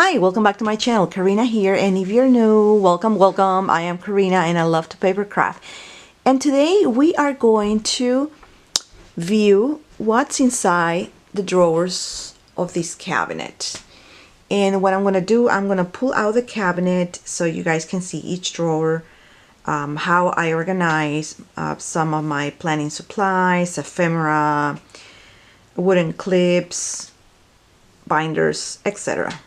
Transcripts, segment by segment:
Hi, welcome back to my channel. Karina here, and if you're new, welcome. I am Karina and I love to paper craft. And today we are going to view what's inside the drawers of this cabinet. And what I'm going to do, I'm going to pull out the cabinet so you guys can see each drawer, how I organize some of my planning supplies, ephemera, wooden clips, binders, etc.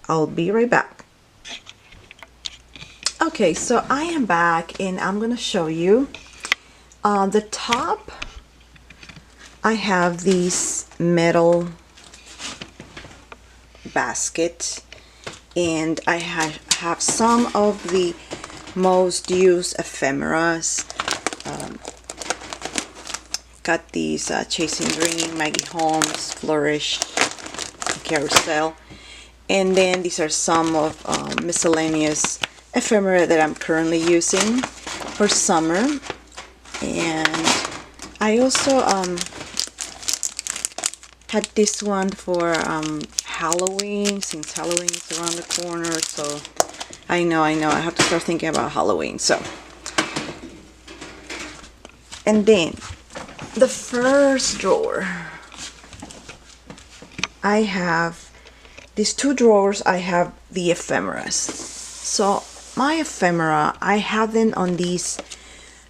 I'll be right back. Okay, so I am back and I'm gonna show you on the top. I have these metal basket and I have some of the most used ephemeras. Got these Chasing Dream, Maggie Holmes, Flourish, Carousel. And then these are some of miscellaneous ephemera that I'm currently using for summer. And I also had this one for Halloween, since Halloween is around the corner. So I know I have to start thinking about Halloween. So, and then the first drawer, I have these two drawers. I have the ephemeras. So my ephemera, I have them on these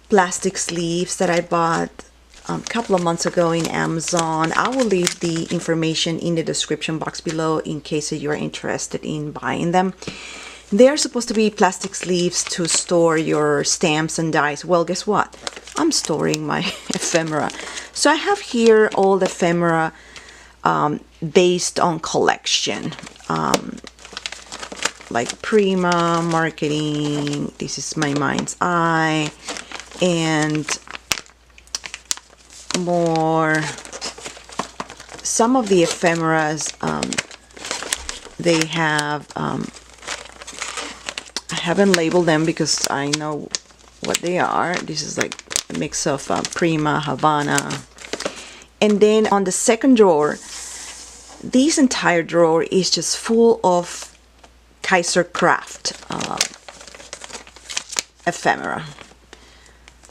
plastic sleeves that I bought a couple of months ago in Amazon. I will leave the information in the description box below in case you're interested in buying them. They're supposed to be plastic sleeves to store your stamps and dies. Well, guess what? I'm storing my ephemera. So I have here all the ephemera based on collection, like Prima, Marketing, this is my Mind's Eye, and more. Some of the ephemeras, they have, I haven't labeled them because I know what they are. This is like a mix of Prima, Havana. And then on the second drawer, this entire drawer is just full of Kaiser Craft ephemera.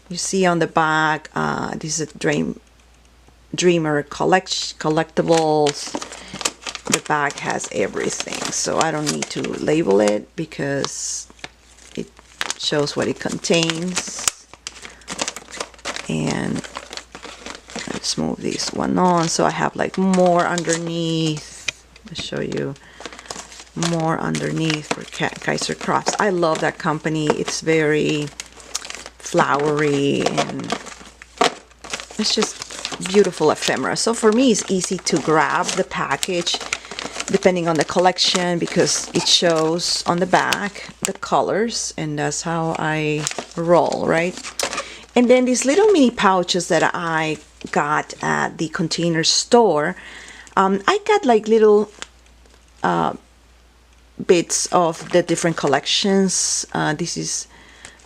You see on the back, this is a Dreamer collectibles. The bag has everything, so I don't need to label it because it shows what it contains. And let's move this one on. So I have like more underneath. I'll show you more underneath for Kaiser Crafts. I love that company. It's very flowery and it's just beautiful ephemera. So for me, it's easy to grab the package depending on the collection because it shows on the back the colors, and that's how I roll, right? And then these little mini pouches that I got at the Container Store, I got like little bits of the different collections. This is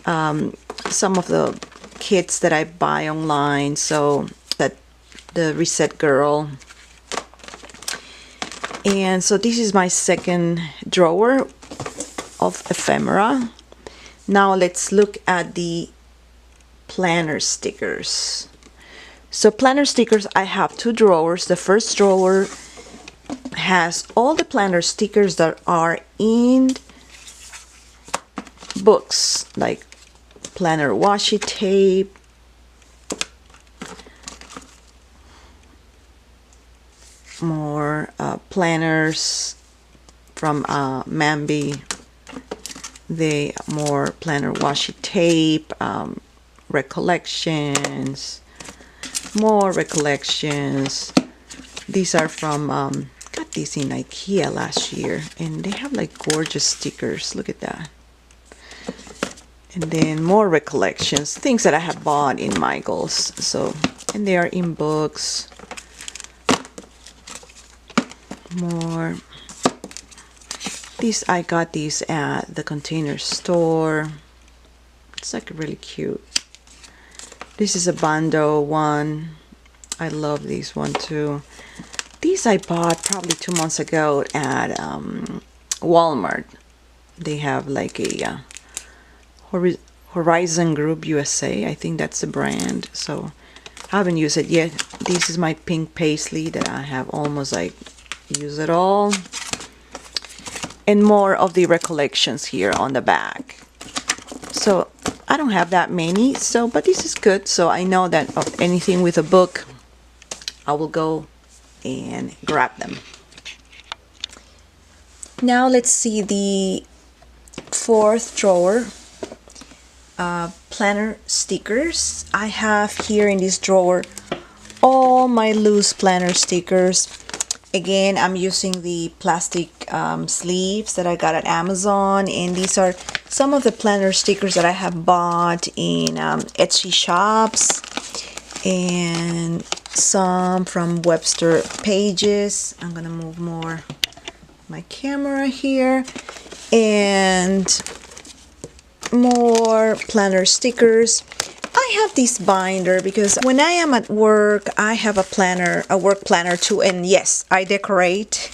some of the kits that I buy online, so that the Reset Girl. And so this is my second drawer of ephemera. Now let's look at the planner stickers. So planner stickers, I have two drawers. The first drawer has all the planner stickers that are in books, like planner washi tape, more planners from Mambi, the more planner washi tape, recollections, more recollections. These are from got these in IKEA last year, and they have like gorgeous stickers. Look at that. And then more recollections, things that I have bought in Michael's. So, and they are in books. More. These, I got these at the Container Store. It's like really cute. This is a Bando one. I love this one too. These I bought probably 2 months ago at Walmart. They have like a Horizon Group USA. I think that's the brand. So I haven't used it yet. This is my pink paisley that I have almost like used it all. And more of the recollections here on the back. So I don't have that many, so but this is good. So I know that of anything with a book, I will go and grab them. Now let's see the fourth drawer. Planner stickers. I have here in this drawer all my loose planner stickers. Again, I'm using the plastic sleeves that I got at Amazon, and these are some of the planner stickers that I have bought in Etsy shops, and some from Webster Pages. I'm gonna move more my camera here, and more planner stickers. I have this binder because when I am at work, I have a planner, a work planner too, and yes, I decorate.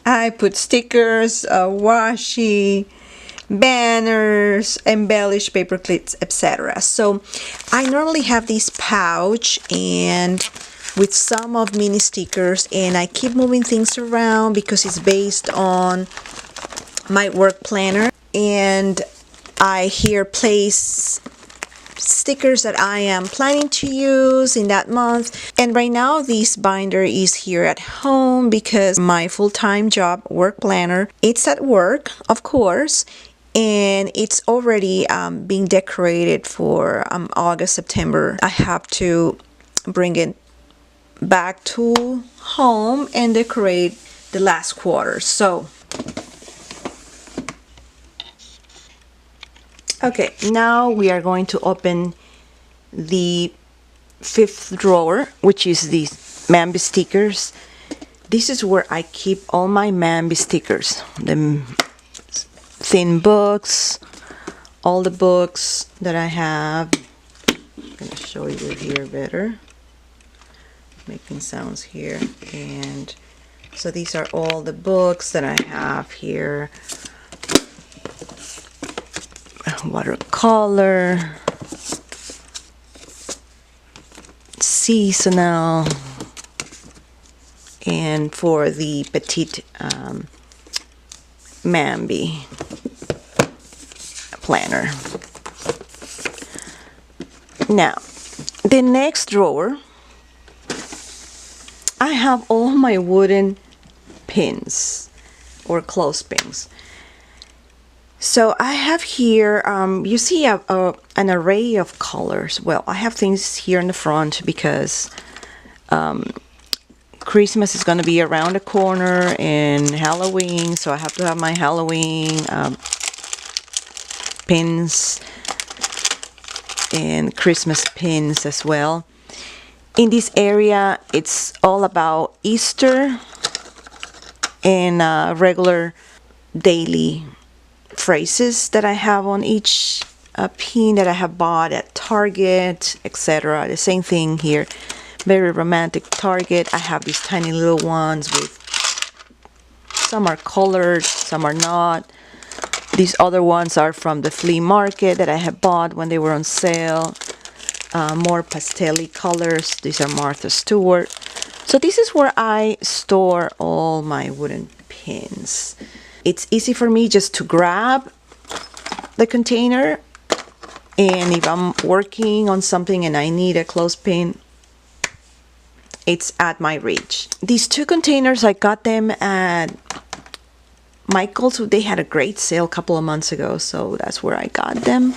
I put stickers, washi, banners, embellish paper clips, etc. So I normally have this pouch and with some of mini stickers, and I keep moving things around because it's based on my work planner, and I here place stickers that I am planning to use in that month. And right now this binder is here at home because my full-time job work planner, it's at work, of course, and it's already being decorated for August, September. I have to bring it back to home and decorate the last quarter. So okay, now we are going to open the fifth drawer, which is the Mambi stickers. This is where I keep all my Mambi stickers, the thin books, all the books that I have. I'm going to show you here better, making sounds here. And so these are all the books that I have here. Watercolor, seasonal, and for the petite Mambi planner. Now, the next drawer, I have all my wooden pins or clothespins. So I have here, you see an array of colors. Well, I have things here in the front because Christmas is going to be around the corner and Halloween, so I have to have my Halloween pins and Christmas pins as well. In this area, it's all about Easter and regular daily phrases that I have on each pin that I have bought at Target, etc. The same thing here. Very romantic Target. I have these tiny little ones with, some are colored, some are not. These other ones are from the flea market that I have bought when they were on sale. More pastel-y colors. These are Martha Stewart. So this is where I store all my wooden pins. It's easy for me just to grab the container, and if I'm working on something and I need a clothespin, it's at my reach. These two containers, I got them at Michael's. They had a great sale a couple of months ago, so that's where I got them.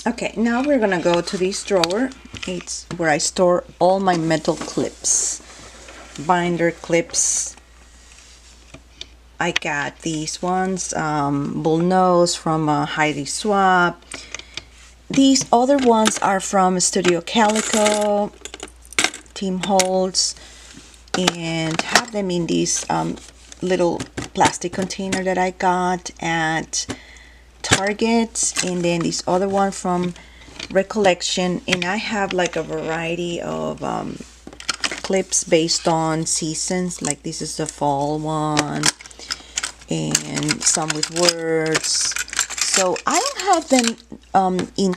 Okay, now we're gonna go to this drawer. It's where I store all my metal clips, binder clips. I got these ones, bullnose from Heidi Swapp. These other ones are from Studio Calico, Tim Holtz, and have them in this little plastic container that I got at Target. And then this other one from Recollection, and I have like a variety of clips based on seasons. Like this is the fall one, and some with words. So I don't have them in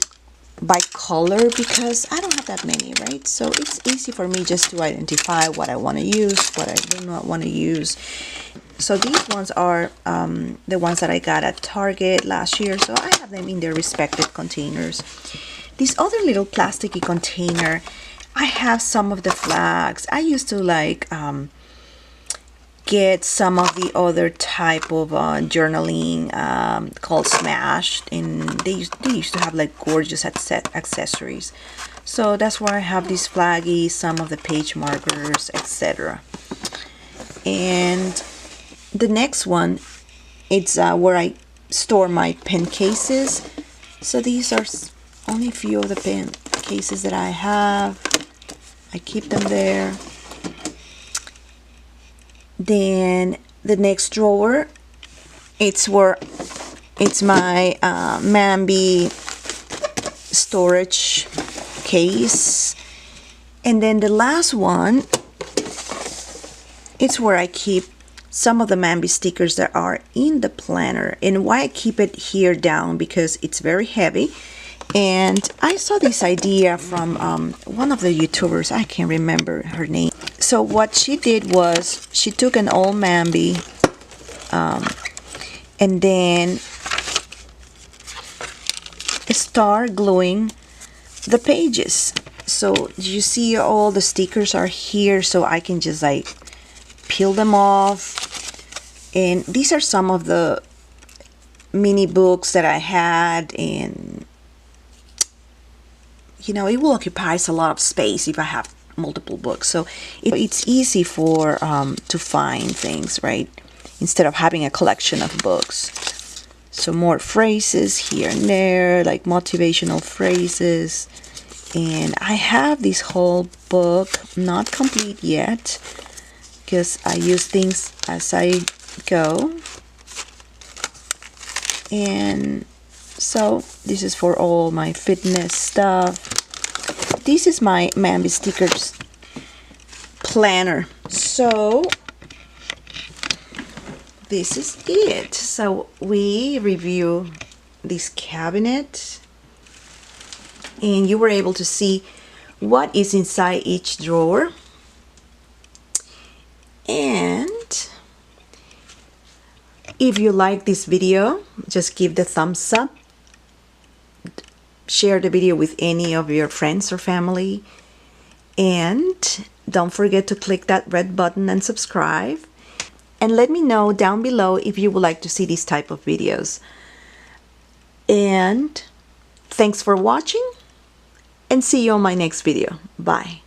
by color because I don't have that many, right? So it's easy for me just to identify what I want to use, what I do not want to use. So these ones are the ones that I got at Target last year, so I have them in their respective containers. This other little plasticky container, I have some of the flags. I used to like get some of the other type of journaling called Smashed, and they used to have like gorgeous accessories. So that's where I have these flaggies, some of the page markers, etc. And the next one, it's where I store my pen cases. So these are only a few of the pen cases that I have. I keep them there. Then the next drawer, it's my Mambi storage case. And then the last one, it's where I keep some of the Mambi stickers that are in the planner. And why I keep it here down, because it's very heavy. And I saw this idea from one of the YouTubers, I can't remember her name. So what she did was she took an old Mambi and then start gluing the pages. So you see all the stickers are here, so I can just like peel them off. And these are some of the mini books that I had, and you know, it will occupy a lot of space if I have multiple books. So it's easy for to find things, right? Instead of having a collection of books. So more phrases here and there, like motivational phrases. And I have this whole book, not complete yet, because I use things as I go. And so this is for all my fitness stuff. This is my Mambi stickers planner. So this is it. So we review this cabinet, and you were able to see what is inside each drawer. And if you like this video, just give the thumbs up. Share the video with any of your friends or family. And don't forget to click that red button and subscribe. And let me know down below if you would like to see these type of videos. And thanks for watching, and see you on my next video. Bye.